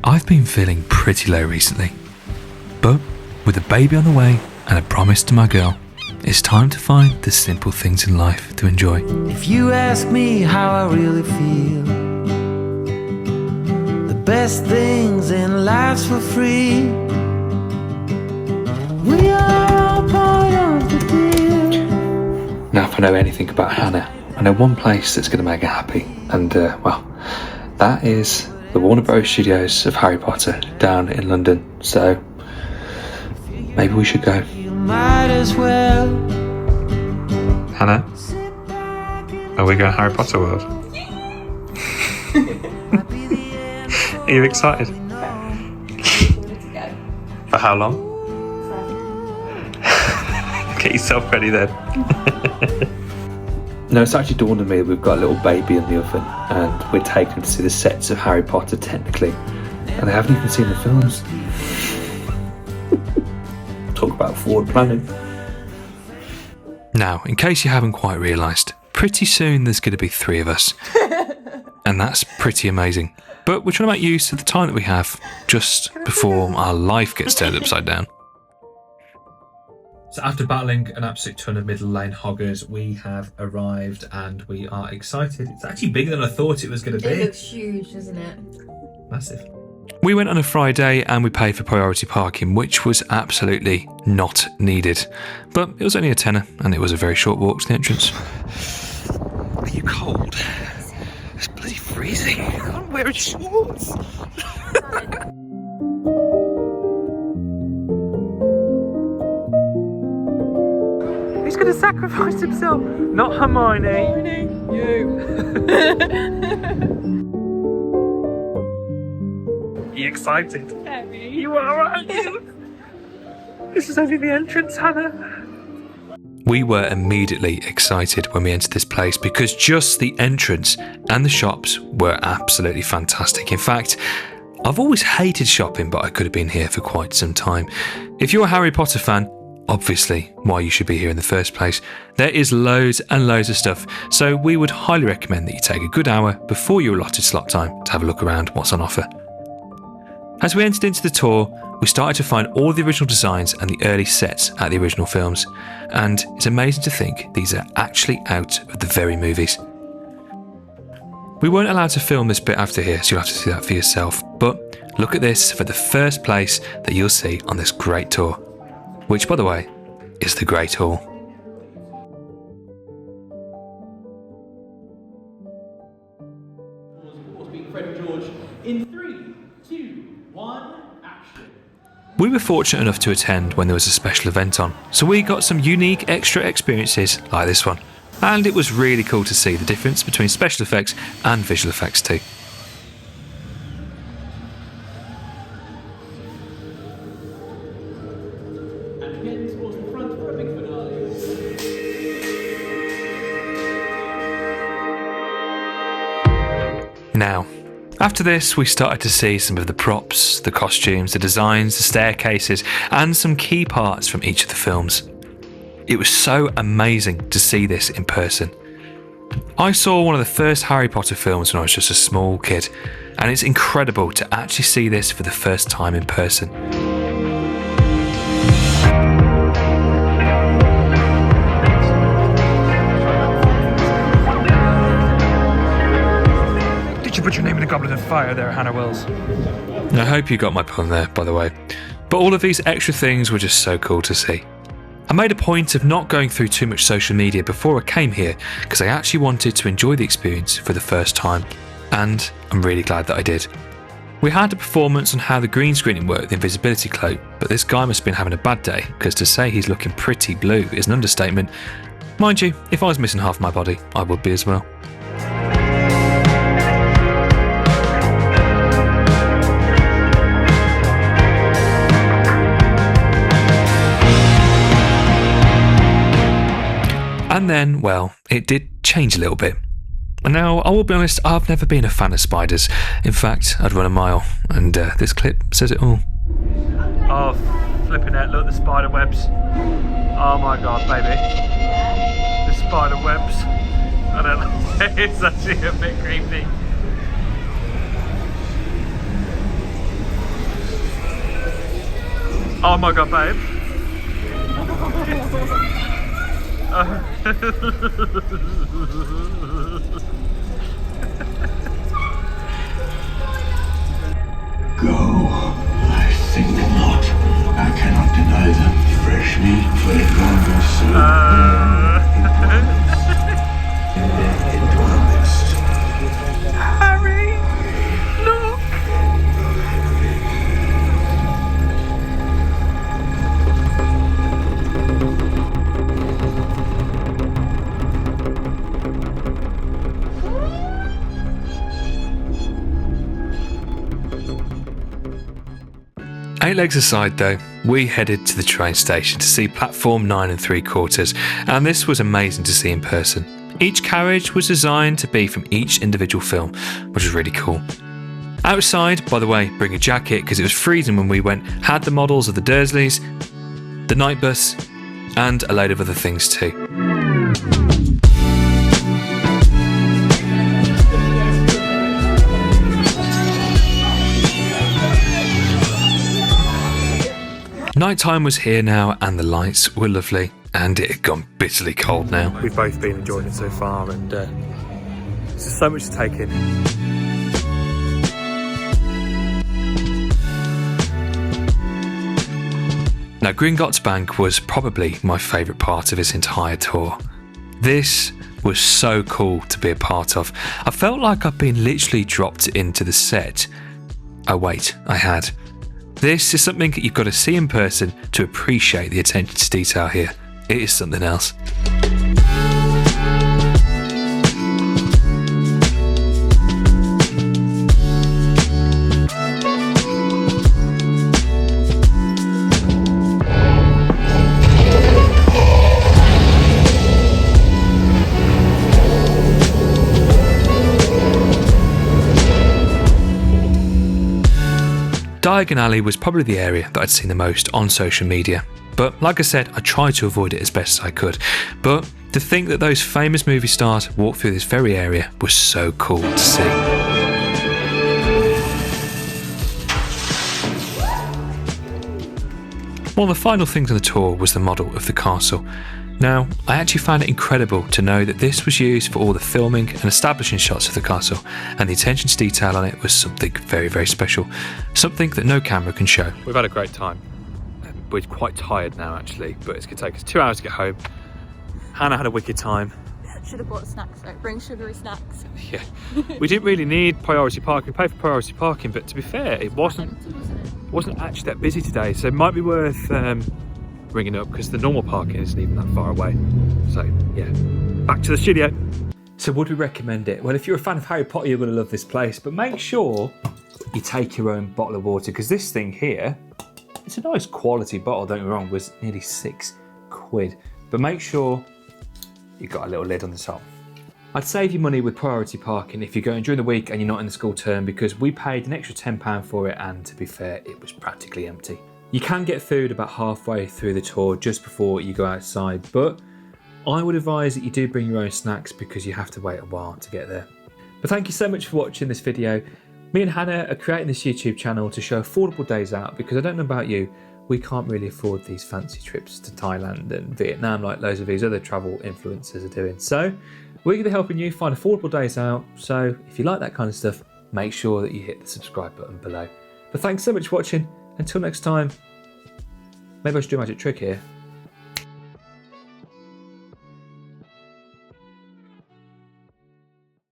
I've been feeling pretty low recently, but with a baby on the way and a promise to my girl, it's time to find the simple things in life to enjoy. If you ask me how I really feel, the best things in life's for free. We are all part of the deal. Now, if I know anything about Hannah, I know one place that's going to make her happy, and well, that is the Warner Bros. Studios of Harry Potter down in London. So maybe we should go. You might as well. Hannah, are we going Harry Potter World? Are you excited? For how long? Get yourself ready then. No, it's actually dawned on me that we've got a little baby in the oven and we're taking to see the sets of Harry Potter technically, and they haven't even seen the films. Talk about forward planning. Now, in case you haven't quite realised, pretty soon there's going to be 3 of us. And that's pretty amazing. But we're trying to make use of the time that we have just before our life gets turned upside down. So after battling an absolute ton of middle lane hoggers, we have arrived and we are excited. It's actually bigger than I thought it was going to be. It looks huge, doesn't it? Massive. We went on a Friday and we paid for priority parking, which was absolutely not needed. But it was only a tenner and it was a very short walk to the entrance. Are you cold? It's bloody freezing. I can't wear shorts. He's going to sacrifice himself. Not Hermione. Hermione, you. Are you excited? Very. You are, aren't you? This is only the entrance, Hannah. We were immediately excited when we entered this place because just the entrance and the shops were absolutely fantastic. In fact, I've always hated shopping, but I could have been here for quite some time. If you're a Harry Potter fan, obviously why you should be here in the first place. There is loads and loads of stuff, so we would highly recommend that you take a good hour before your allotted slot time to have a look around what's on offer. As we entered into the tour, we started to find all the original designs and the early sets at the original films, and it's amazing to think these are actually out of the very movies. We weren't allowed to film this bit after here, so you'll have to see that for yourself, but look at this for the first place that you'll see on this great tour, which, by the way, is the Great Hall. In 3, 2, 1, action. We were fortunate enough to attend when there was a special event on, so we got some unique extra experiences like this one. And it was really cool to see the difference between special effects and visual effects too. And again towards the front for a big finale. Now, after this, we started to see some of the props, the costumes, the designs, the staircases, and some key parts from each of the films. It was so amazing to see this in person. I saw one of the first Harry Potter films when I was just a small kid, and it's incredible to actually see this for the first time in person. Did you put your name in the Goblet of Fire there, Hannah Wells? I hope you got my pun there, by the way. But all of these extra things were just so cool to see. I made a point of not going through too much social media before I came here because I actually wanted to enjoy the experience for the first time, and I'm really glad that I did. We had a performance on how the green screening worked, the invisibility cloak, but this guy must have been having a bad day because to say he's looking pretty blue is an understatement. Mind you, if I was missing half my body, I would be as well. And then, well, it did change a little bit. And now, I will be honest, I've never been a fan of spiders. In fact, I'd run a mile, and this clip says it all. Oh, flipping out, look, the spider webs. Oh my god, baby. The spider webs. I don't know, it's actually a bit creepy. Oh my god, babe. Go. I think not. I cannot deny them fresh meat, but it wanders so into our midst. Harry, look. Eight legs aside though, we headed to the train station to see platform 9 3/4, and this was amazing to see in person. Each carriage was designed to be from each individual film, which was really cool. Outside, by the way, bring a jacket because it was freezing when we went, had the models of the Dursleys, the night bus, and a load of other things too. Nighttime was here now and the lights were lovely, and it had gone bitterly cold now. We've both been enjoying it so far, and there's just so much to take in. Now, Gringotts Bank was probably my favourite part of this entire tour. This was so cool to be a part of. I felt like I'd been literally dropped into the set. Oh wait, I had. This is something that you've got to see in person to appreciate the attention to detail here. It is something else. Diagon Alley was probably the area that I'd seen the most on social media, but like I said, I tried to avoid it as best as I could. But to think that those famous movie stars walked through this very area was so cool to see. One of the final things on the tour was the model of the castle. Now, I actually found it incredible to know that this was used for all the filming and establishing shots of the castle, and the attention to detail on it was something very, very special. Something that no camera can show. We've had a great time. We're quite tired now actually, but it's going to take us 2 hours to get home. Hannah had a wicked time. Should have bought snacks, right? Bring sugary snacks. Yeah. We didn't really need priority parking. We paid for priority parking, but to be fair, it wasn't actually that busy today, so it might be worth ringing up because the normal parking isn't even that far away. So yeah, back to the studio. So would we recommend it? Well, if you're a fan of Harry Potter, you're going to love this place, but make sure you take your own bottle of water, because this thing here, it's a nice quality bottle, don't get me wrong, was nearly £6. But make sure you've got a little lid on the top. I'd save you money with priority parking if you're going during the week and you're not in the school term, because we paid an extra £10 for it, and to be fair, it was practically empty. You can get food about halfway through the tour just before you go outside, but I would advise that you do bring your own snacks because you have to wait a while to get there. But thank you so much for watching this video. Me and Hannah are creating this YouTube channel to show affordable days out, because I don't know about you, we can't really afford these fancy trips to Thailand and Vietnam like loads of these other travel influencers are doing. So we're going to be helping you find affordable days out. So if you like that kind of stuff, make sure that you hit the subscribe button below. But thanks so much for watching. Until next time, maybe I should do a magic trick here.